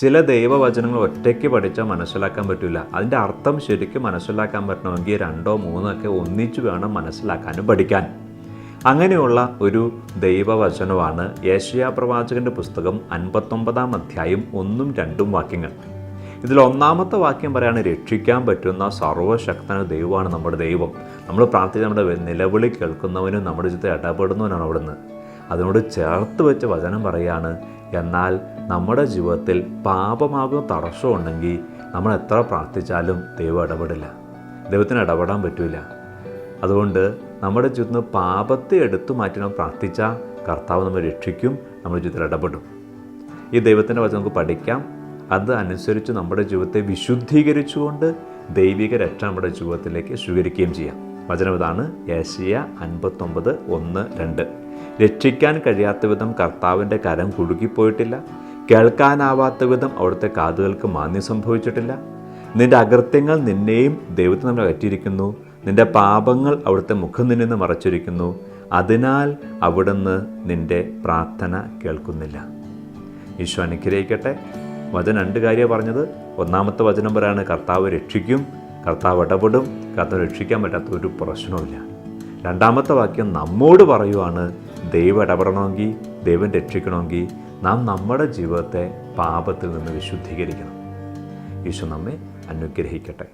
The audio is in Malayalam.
ചില ദൈവവചനങ്ങൾ ഒറ്റയ്ക്ക് പഠിച്ചാൽ മനസ്സിലാക്കാൻ പറ്റില്ല. അതിൻ്റെ അർത്ഥം ശരിക്കും മനസ്സിലാക്കാൻ പറ്റണമെങ്കിൽ 2 3 ഒക്കെ ഒന്നിച്ചു വേണം മനസ്സിലാക്കാനും പഠിക്കാൻ. അങ്ങനെയുള്ള ഒരു ദൈവവചനമാണ് യെശയ്യാ പ്രവാചകൻ്റെ പുസ്തകം 59-ാം അധ്യായം 1 2 വാക്യങ്ങൾ. ഇതിൽ 1-ാമത്തെ വാക്യം പറയാണ്, രക്ഷിക്കാൻ പറ്റുന്ന സർവ്വശക്തന ദൈവമാണ് നമ്മുടെ ദൈവം. നമ്മൾ പ്രാർത്ഥിച്ച് നമ്മുടെ നിലവിളി കേൾക്കുന്നവനും നമ്മുടെ ജീവിതത്തിൽ ഇടപെടുന്നവനാണ് അവിടുന്ന്. അതിനോട് ചേർത്ത് വെച്ച വചനം പറയാണ്, എന്നാൽ നമ്മുടെ ജീവിതത്തിൽ പാപമാകുന്ന തടസ്സമുണ്ടെങ്കിൽ നമ്മൾ എത്ര പ്രാർത്ഥിച്ചാലും ദൈവം ഇടപെടില്ല, ദൈവത്തിന് ഇടപെടാൻ പറ്റില്ല. അതുകൊണ്ട് നമ്മുടെ ജീവിതത്തിൽ നിന്ന് പാപത്തെ എടുത്തു മാറ്റി നമ്മൾ പ്രാർത്ഥിച്ചാൽ കർത്താവ് നമ്മൾ രക്ഷിക്കും, നമ്മുടെ ജീവിതത്തിൽ ഇടപെടും. ഈ ദൈവത്തിൻ്റെ വചനം നമുക്ക് പഠിക്കാം. അത് അനുസരിച്ച് നമ്മുടെ ജീവിതത്തെ വിശുദ്ധീകരിച്ചുകൊണ്ട് ദൈവിക രക്ഷ നമ്മുടെ ജീവിതത്തിലേക്ക് സ്വീകരിക്കുകയും ചെയ്യാം. വചനം ഇതാണ്, യെശയ്യാ 59 1 2. രക്ഷിക്കാൻ കഴിയാത്ത വിധം കർത്താവിൻ്റെ കരം കുടുങ്ങിപ്പോയിട്ടില്ല, കേൾക്കാനാവാത്ത വിധം അവിടുത്തെ കാതുകൾക്ക് മാന്യം സംഭവിച്ചിട്ടില്ല. നിന്റെ അകൃത്യങ്ങൾ നിന്നെയും ദൈവത്തിൽ നമ്മൾ അകറ്റിയിരിക്കുന്നു, നിന്റെ പാപങ്ങൾ അവിടുത്തെ മുഖം നിന്ന് മറച്ചിരിക്കുന്നു, അതിനാൽ അവിടുന്ന് നിന്റെ പ്രാർത്ഥന കേൾക്കുന്നില്ല. ഈശോ അനുഗ്രഹിക്കട്ടെ. വചനം 2 കാര്യമാണ് പറഞ്ഞത്. 1-ാമത്തെ വചനം പറയാണ്, കർത്താവ് രക്ഷിക്കും, കർത്താവ് ഇടപെടും, കർത്താവ് രക്ഷിക്കാൻ പറ്റാത്ത ഒരു പ്രശ്നവുമില്ല. 2-ാമത്തെ വാക്യം നമ്മോട് പറയുവാണ്, ദൈവം ഇടപെടണമെങ്കിൽ, ദൈവം രക്ഷിക്കണമെങ്കിൽ നാം നമ്മുടെ ജീവിതത്തെ പാപത്തിൽ നിന്ന് വിശുദ്ധീകരിക്കണം. ഈശോ നമ്മെ അനുഗ്രഹിക്കട്ടെ.